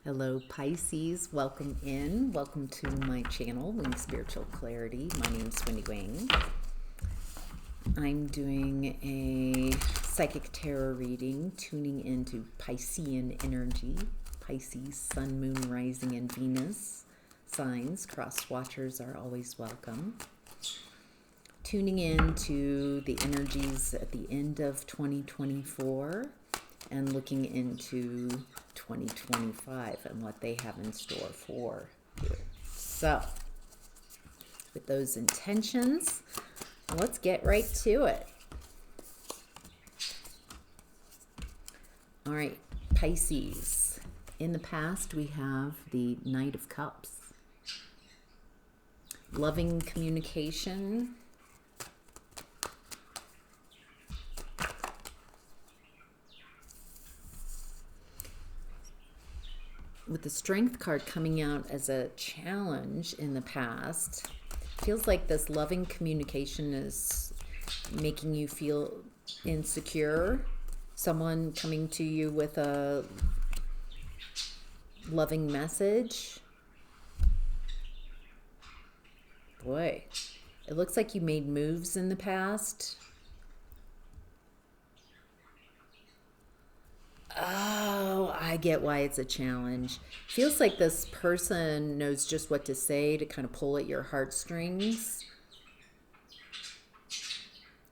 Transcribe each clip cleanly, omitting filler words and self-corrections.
Hello Pisces, welcome in. Welcome to my channel, Wing Spiritual Clarity. My name is Wendy Wing. I'm doing a psychic tarot reading, tuning into Piscean energy, Pisces, Sun, Moon, Rising, and Venus signs. Cross watchers are always welcome. Tuning into the energies at the end of 2024 and looking into 2025 and what they have in store for you. So, with those intentions, let's get right to it. All right, Pisces. In the past, we have the Knight of Cups. Loving communication. With the Strength card coming out as a challenge in the past, feels like this loving communication is making you feel insecure. Someone coming to you with a loving message. Boy, it looks like you made moves in the past. Oh, I get why it's a challenge. Feels like this person knows just what to say to kind of pull at your heartstrings.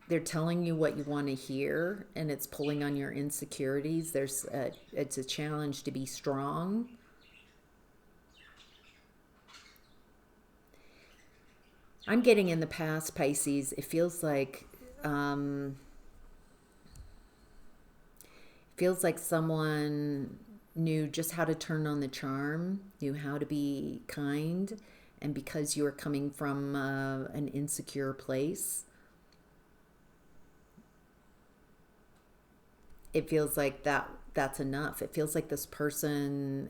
They're telling you what you want to hear, and it's pulling on your insecurities. It's a challenge to be strong. I'm getting in the past, Pisces, it feels like someone knew just how to turn on the charm, knew how to be kind, and because you're coming from an insecure place, it feels like that's enough. It feels like this person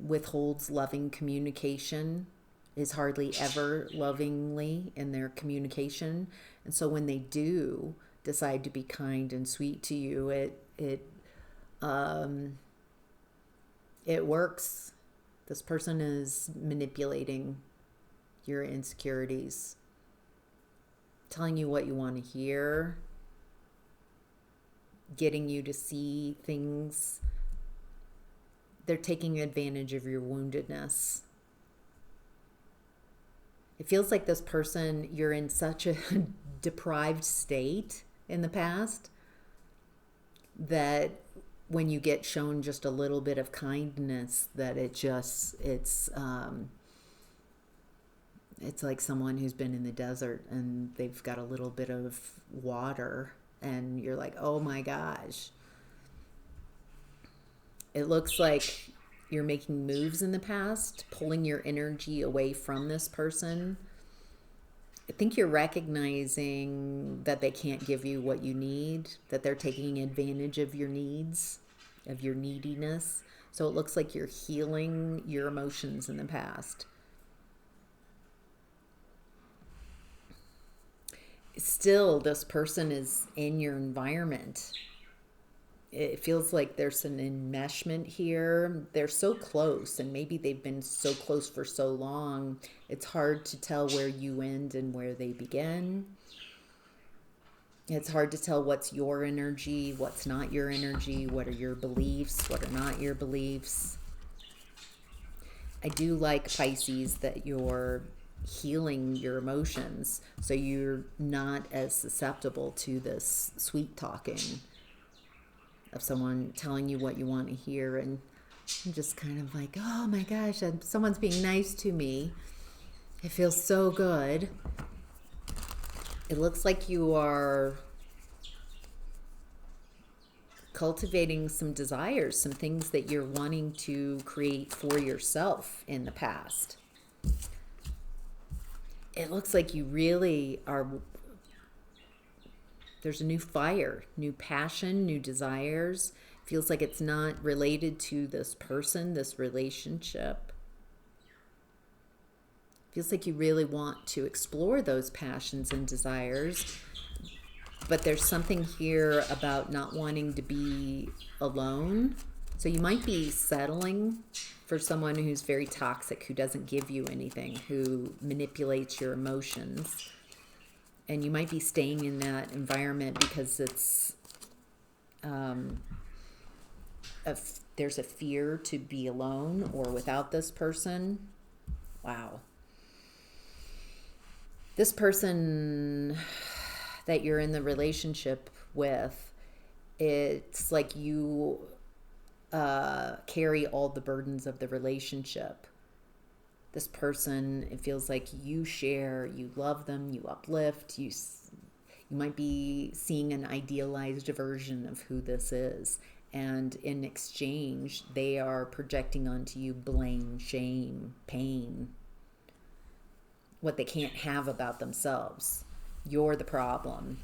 withholds loving communication, is hardly ever lovingly in their communication, and so when they do decide to be kind and sweet to you, it works. This person is manipulating your insecurities, telling you what you want to hear, getting you to see things. They're taking advantage of your woundedness. It feels like this person, you're in such a deprived state in the past that when you get shown just a little bit of kindness, that it's like someone who's been in the desert and they've got a little bit of water and you're like, oh my gosh. It looks like you're making moves in the past, pulling your energy away from this person. I think you're recognizing that they can't give you what you need, that they're taking advantage of your needs, of your neediness. So it looks like you're healing your emotions in the past. Still, this person is in your environment. It feels like there's an enmeshment here. They're so close, and maybe they've been so close for so long, it's hard to tell where you end and where they begin. It's hard to tell what's your energy, what's not your energy, what are your beliefs, what are not your beliefs. I do like, Pisces, that you're healing your emotions, so you're not as susceptible to this sweet talking of someone telling you what you want to hear, and I'm just kind of like, oh my gosh, someone's being nice to me. It feels so good. It looks like you are cultivating some desires, some things that you're wanting to create for yourself in the past. It looks like you really are. There's a new fire, new passion, new desires. Feels like it's not related to this person, this relationship. Feels like you really want to explore those passions and desires. But there's something here about not wanting to be alone. So you might be settling for someone who's very toxic, who doesn't give you anything, who manipulates your emotions. And you might be staying in that environment because it's there's a fear to be alone or without this person. Wow. This person that you're in the relationship with, it's like you carry all the burdens of the relationship. This person, it feels like you share, you love them, you uplift, you might be seeing an idealized version of who this is. And in exchange, they are projecting onto you blame, shame, pain, what they can't have about themselves. You're the problem.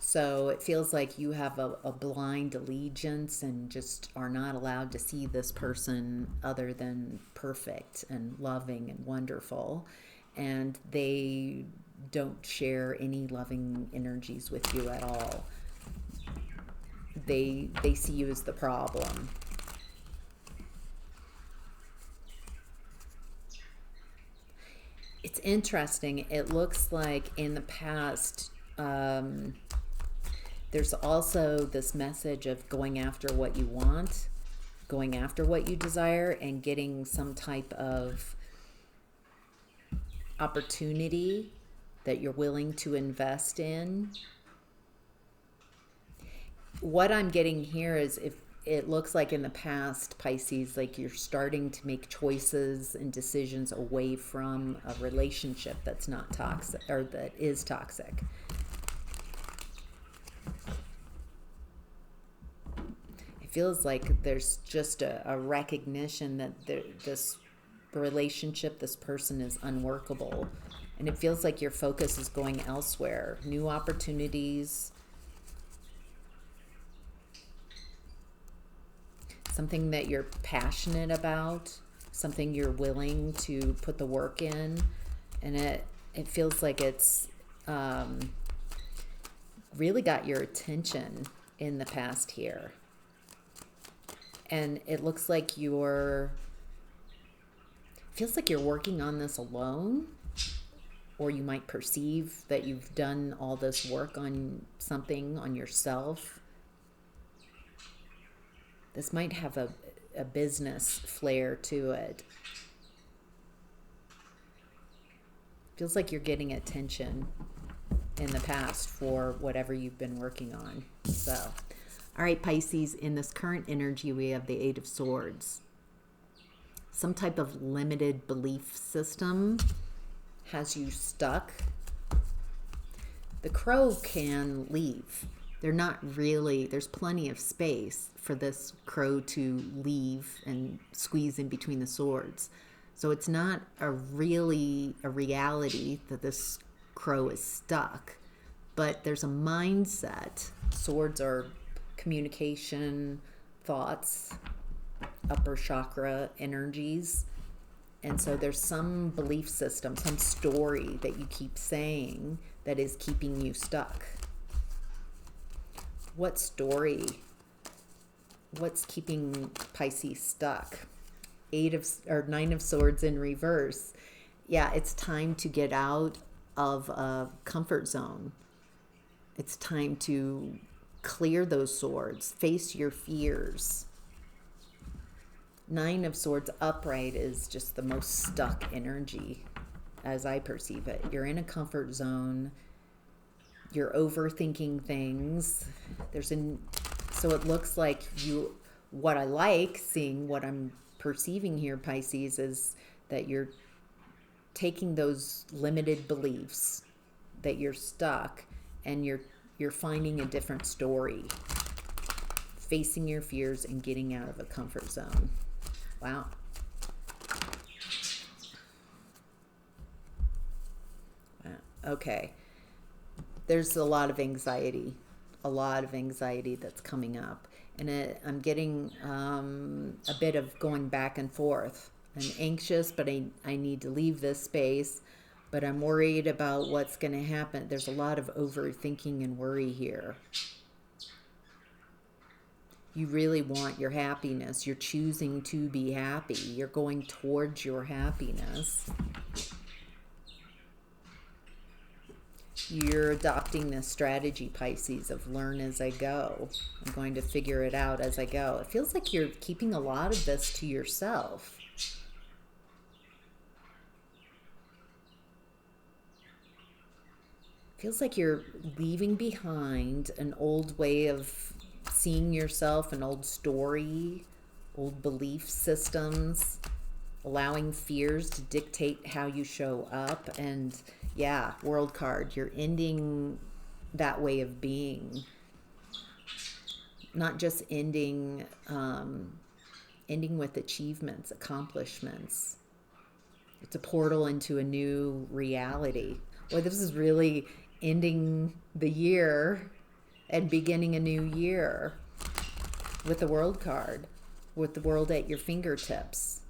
So it feels like you have a blind allegiance and just are not allowed to see this person other than perfect and loving and wonderful. And they don't share any loving energies with you at all. They see you as the problem. It's interesting. It looks like in the past, there's also this message of going after what you want, going after what you desire, and getting some type of opportunity that you're willing to invest in. What I'm getting here is, if it looks like in the past, Pisces, like you're starting to make choices and decisions away from a relationship that's not toxic, or that is toxic. It feels like there's just a recognition that this relationship, this person is unworkable. And it feels like your focus is going elsewhere, new opportunities, something that you're passionate about, something you're willing to put the work in. And it feels like it's really got your attention in the past here. And it looks like feels like you're working on this alone, or you might perceive that you've done all this work on something, on yourself. This might have a business flair to it. Feels like you're getting attention in the past for whatever you've been working on. So, all right, Pisces, in this current energy, we have the Eight of Swords. Some type of limited belief system has you stuck. The Crow can leave. There's plenty of space for this Crow to leave and squeeze in between the swords. So it's not a reality that this Crow is stuck, but there's a mindset. Swords are communication, thoughts, upper chakra energies. And so there's some belief system, some story that you keep saying that is keeping you stuck. What story? What's keeping Pisces stuck? Nine of Swords in reverse. Yeah, it's time to get out of a comfort zone. It's time to clear those swords, face your fears. Nine of Swords upright is just the most stuck energy as I perceive it. You're in a comfort zone. You're overthinking things. So it looks like what I like seeing, what I'm perceiving here, Pisces, is that you're taking those limited beliefs, that you're stuck, and you're finding a different story, facing your fears and getting out of a comfort zone. Wow. Okay. There's a lot of anxiety that's coming up. And I'm getting a bit of going back and forth. I'm anxious, but I need to leave this space. but I'm worried about what's going to happen. There's a lot of overthinking and worry here. You really want your happiness. You're choosing to be happy. You're going towards your happiness. You're adopting this strategy, Pisces, of learn as I go. I'm going to figure it out as I go. It feels like you're keeping a lot of this to yourself. Feels like you're leaving behind an old way of seeing yourself, an old story, old belief systems, allowing fears to dictate how you show up. And yeah, world card, you're ending that way of being. Not just ending with achievements, accomplishments. It's a portal into a new reality. Boy, this is really ending the year and beginning a new year with the world card, with the world at your fingertips.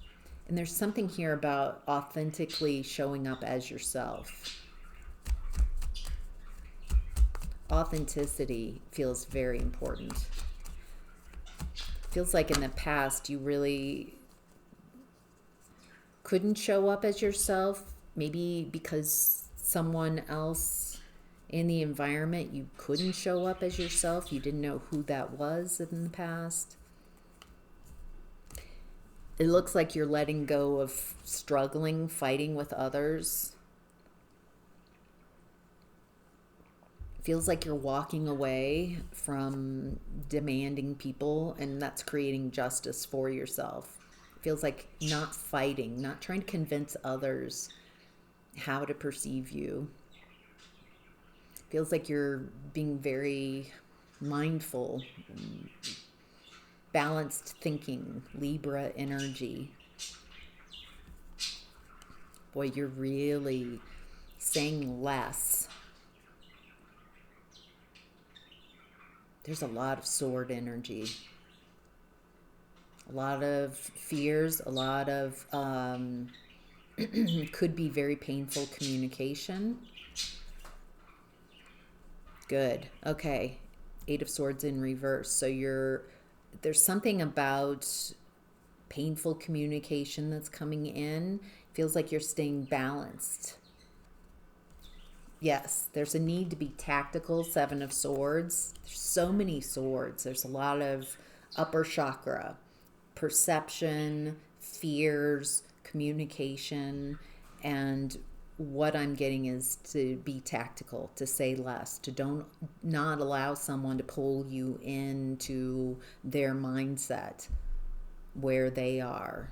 And there's something here about authentically showing up as yourself. Authenticity feels very important. Feels like in the past you really couldn't show up as yourself, maybe because someone else in the environment, you couldn't show up as yourself. You didn't know who that was in the past. It looks like you're letting go of struggling, fighting with others. Feels like you're walking away from demanding people, and that's creating justice for yourself. Feels like not fighting, not trying to convince others how to perceive you. Feels like you're being very mindful, balanced thinking, Libra energy. Boy, you're really saying less. There's a lot of sword energy. A lot of fears, a lot of could be very painful communication. Good. Okay. Eight of Swords in reverse. So there's something about painful communication that's coming in. Feels like you're staying balanced. Yes, there's a need to be tactical. Seven of Swords. There's so many swords. There's a lot of upper chakra, perception, fears, communication, and what I'm getting is to be tactical, to say less, to not allow someone to pull you into their mindset where they are.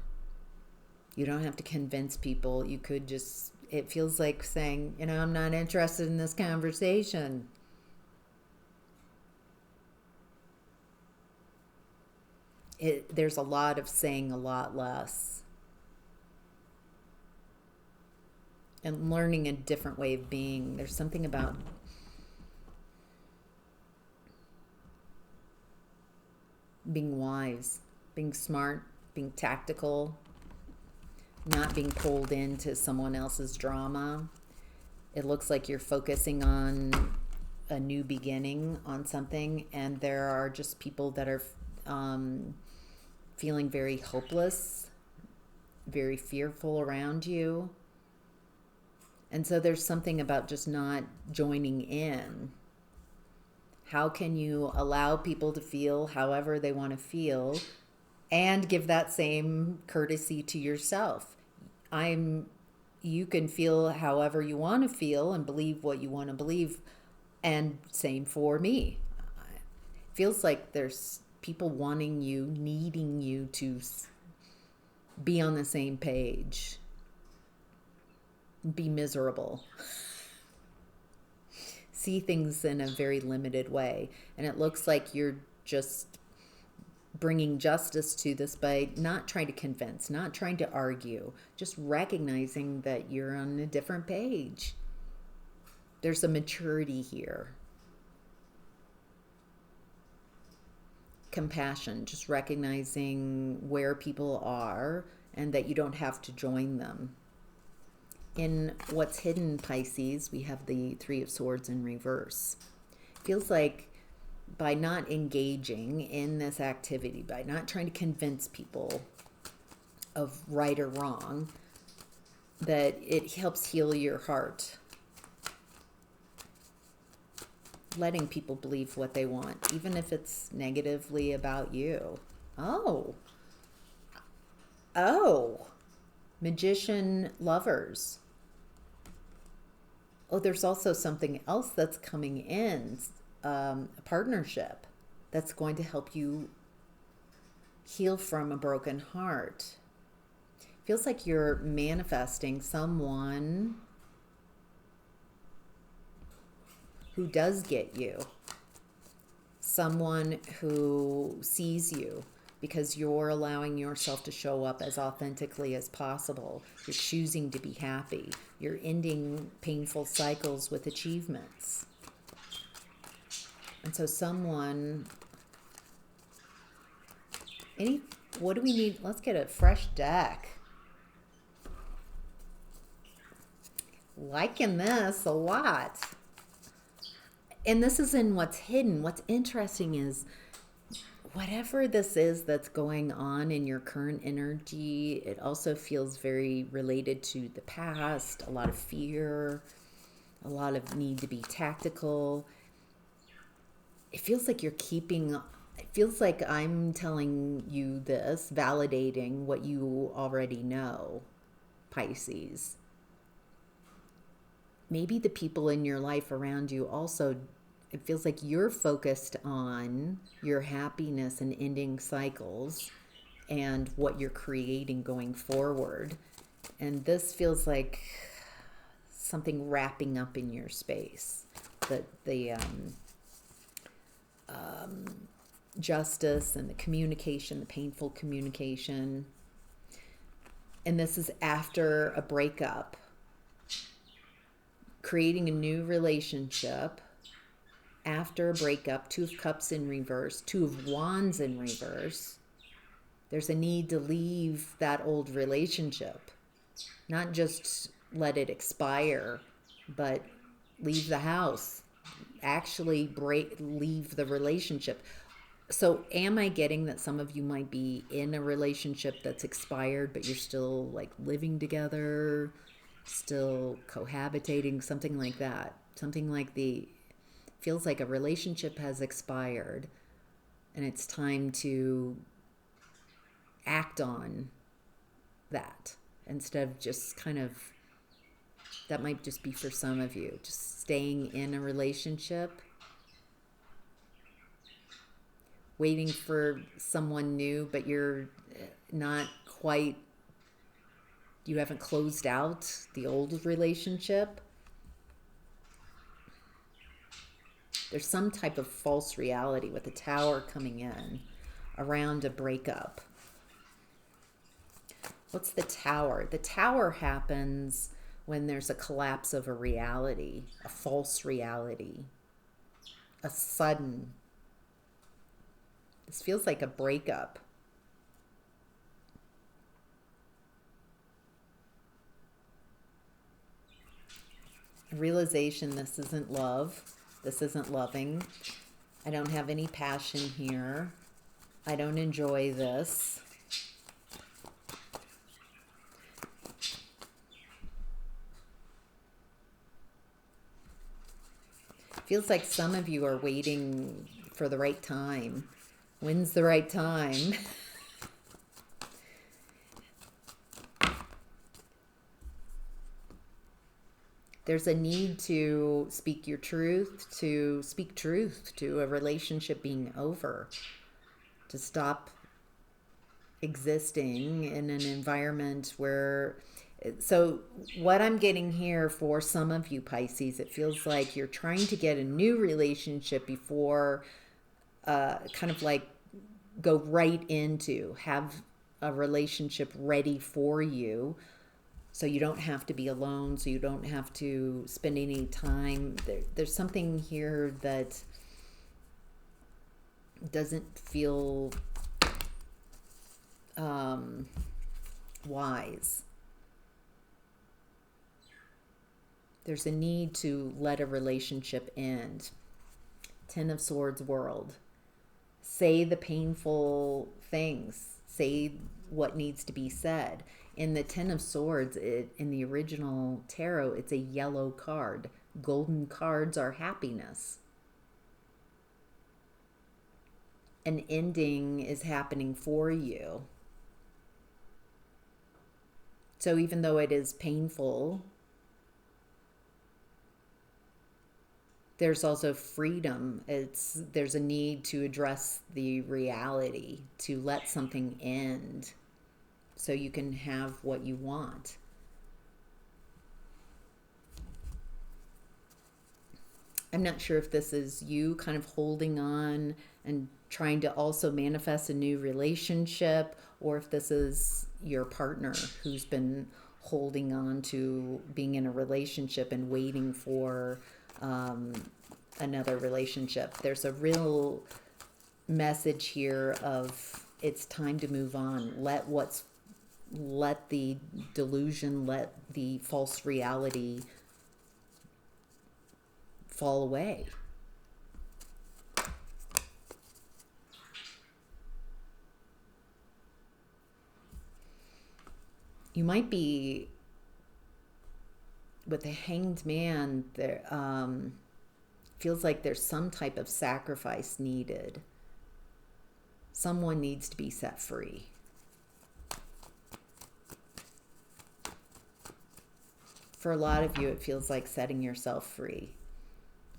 You don't have to convince people. You could just, it feels like saying, I'm not interested in this conversation. There's a lot of saying a lot less. And learning a different way of being. There's something about being wise, being smart, being tactical, not being pulled into someone else's drama. It looks like you're focusing on a new beginning, on something, and there are just people that are feeling very hopeless, very fearful around you. And so there's something about just not joining in. How can you allow people to feel however they want to feel and give that same courtesy to yourself? You can feel however you want to feel and believe what you want to believe, and same for me. It feels like there's people wanting you, needing you to be on the same page. Be miserable. See things in a very limited way. And it looks like you're just bringing justice to this by not trying to convince, not trying to argue, just recognizing that you're on a different page. There's a maturity here. Compassion, just recognizing where people are and that you don't have to join them. In what's hidden, Pisces, we have the Three of Swords in reverse. Feels like by not engaging in this activity, by not trying to convince people of right or wrong, that it helps heal your heart. Letting people believe what they want, even if it's negatively about you. Oh. Oh. Magician lovers. Oh, there's also something else that's coming in, a partnership that's going to help you heal from a broken heart. Feels like you're manifesting someone who does get you, someone who sees you, because you're allowing yourself to show up as authentically as possible. You're choosing to be happy. You're ending painful cycles with achievements. And so what do we need? Let's get a fresh deck. Liking this a lot. And this is in what's hidden. What's interesting is whatever this is that's going on in your current energy, it also feels very related to the past, a lot of fear, a lot of need to be tactical. It feels like it feels like I'm telling you this, validating what you already know, Pisces. Maybe the people in your life around you also, it feels like you're focused on your happiness and ending cycles and what you're creating going forward. And this feels like something wrapping up in your space. The justice and the communication, the painful communication. And this is after a breakup. Creating a new relationship after a breakup. Two of Cups in reverse, Two of Wands in reverse. There's a need to leave that old relationship, not just let it expire, but leave the house, actually leave the relationship. So am I getting that some of you might be in a relationship that's expired, but you're still like living together, still cohabitating, something like that? Something like feels like a relationship has expired and it's time to act on that instead of just kind of, that might just be for some of you, just staying in a relationship, waiting for someone new, but you're not quite, you haven't closed out the old relationship. There's some type of false reality with the Tower coming in around a breakup. What's the Tower? The Tower happens when there's a collapse of a reality, a false reality, a sudden. This feels like a breakup. A realization this isn't love. This isn't loving. I don't have any passion here. I don't enjoy this. Feels like some of you are waiting for the right time. When's the right time? There's a need to speak your truth, to speak truth to a relationship being over, to stop existing in an environment where, so what I'm getting here for some of you Pisces, it feels like you're trying to get a new relationship before kind of like go right into, have a relationship ready for you, so you don't have to be alone, so you don't have to spend any time. There's something here that doesn't feel wise. There's a need to let a relationship end. Ten of Swords world. Say the painful things. Say what needs to be said. In the Ten of Swords, in the original tarot, it's a yellow card. Golden cards are happiness. An ending is happening for you. So even though it is painful, there's also freedom. There's a need to address the reality, to let something end so you can have what you want. I'm not sure if this is you kind of holding on and trying to also manifest a new relationship, or if this is your partner who's been holding on to being in a relationship and waiting for another relationship. There's a real message here of it's time to move on. Let the delusion, let the false reality fall away. You might be with a Hanged Man. There feels like there's some type of sacrifice needed. Someone needs to be set free. For a lot of you, it feels like setting yourself free,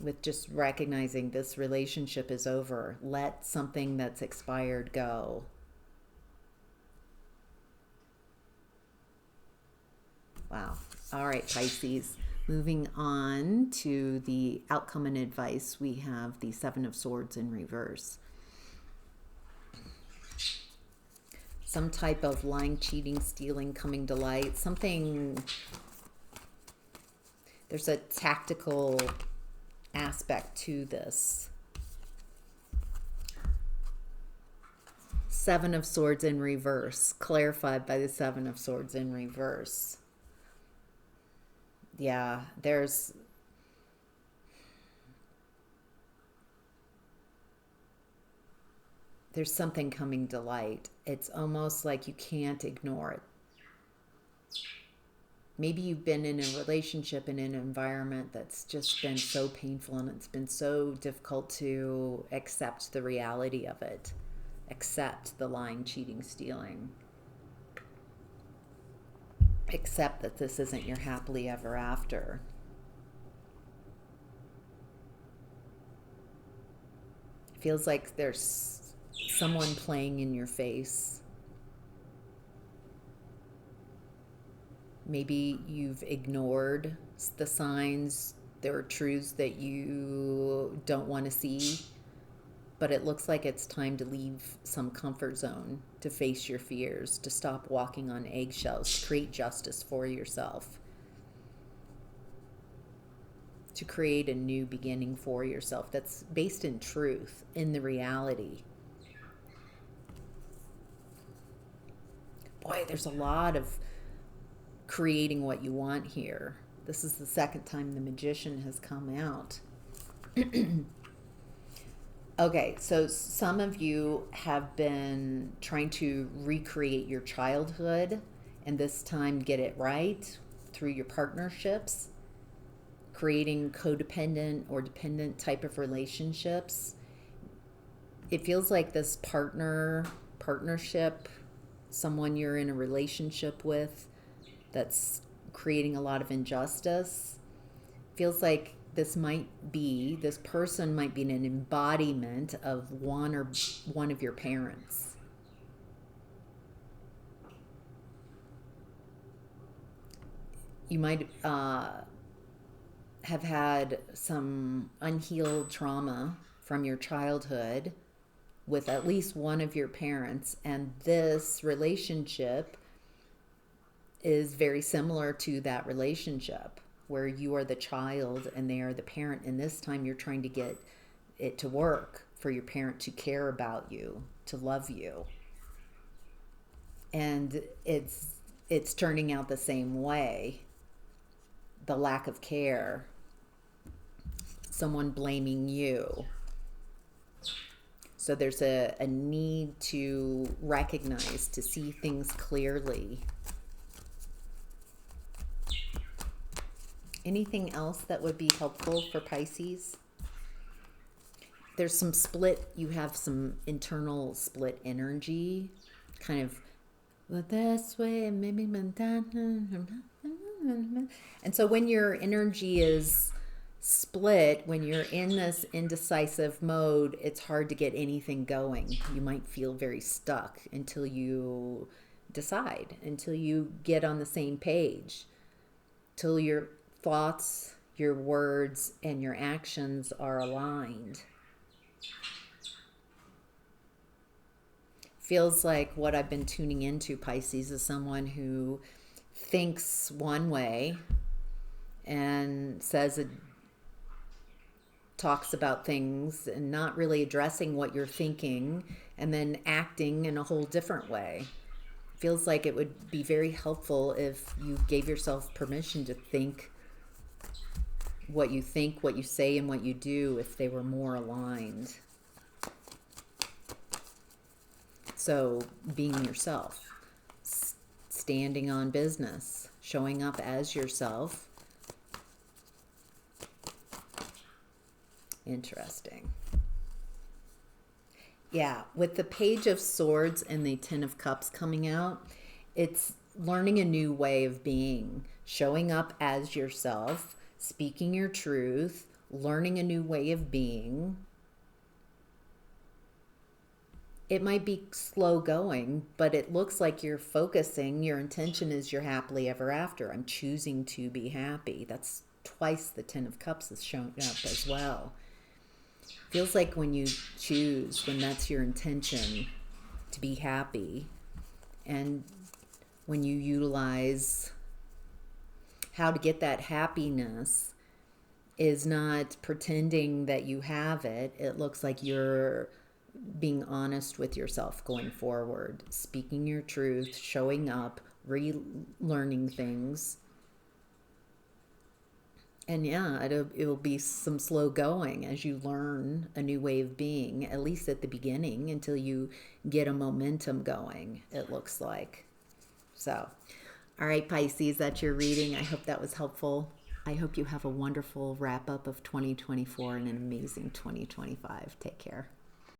with just recognizing this relationship is over. Let something that's expired go. Wow. All right, Pisces. Moving on to the outcome and advice, we have the Seven of Swords in reverse. Some type of lying, cheating, stealing coming to light. Something, there's a tactical aspect to this. Seven of Swords in reverse, clarified by the Seven of Swords in reverse. Yeah, there's something coming to light. It's almost like you can't ignore it. Maybe you've been in a relationship in an environment that's just been so painful, and it's been so difficult to accept the reality of it. Accept the lying, cheating, stealing. Accept that this isn't your happily ever after. It feels like there's someone playing in your face. Maybe you've ignored the signs. There are truths that you don't want to see, but it looks like it's time to leave some comfort zone, to face your fears, to stop walking on eggshells, to create justice for yourself, to create a new beginning for yourself that's based in truth, in the reality. Boy, there's a lot of creating what you want here. This is the second time the Magician has come out. Okay, so some of you have been trying to recreate your childhood, and this time get it right through your partnerships, creating codependent or dependent type of relationships. It feels like this partnership, someone you're in a relationship with that's creating a lot of injustice, feels like this person might be an embodiment of one of your parents. You might have had some unhealed trauma from your childhood with at least one of your parents, and this relationship is very similar to that relationship, where you are the child and they are the parent, and this time you're trying to get it to work for your parent to care about you, to love you. And it's turning out the same way. the lack of care, someone blaming you. So there's a need to recognize, to see things clearly. Anything else that would be helpful for Pisces? There's some split, you have some internal split energy, kind of this way, maybe. And so when your energy is split, when you're in this indecisive mode, it's hard to get anything going. You might feel very stuck until you decide, until you get on the same page, till your thoughts, your words, and your actions are aligned. Feels like what I've been tuning into, Pisces, is someone who thinks one way and talks about things and not really addressing what you're thinking, and then acting in a whole different way. Feels like it would be very helpful if you gave yourself permission to think, what you say, and what you do, if they were more aligned. So being yourself, standing on business, showing up as yourself. Interesting. Yeah, with the Page of Swords and the Ten of Cups coming out, it's learning a new way of being, showing up as yourself, speaking your truth, learning a new way of being. It might be slow going, but it looks like you're focusing. Your intention is you're happily ever after. I'm choosing to be happy. That's twice the Ten of Cups is showing up as well. Feels like when you choose, when that's your intention to be happy, and when you utilize how to get that happiness is not pretending that you have it. It looks like you're being honest with yourself going forward, speaking your truth, showing up, relearning things. And yeah, it'll be some slow going as you learn a new way of being, at least at the beginning, until you get a momentum going, it looks like. So, all right, Pisces, that's your reading. I hope that was helpful. I hope you have a wonderful wrap up of 2024 and an amazing 2025. Take care.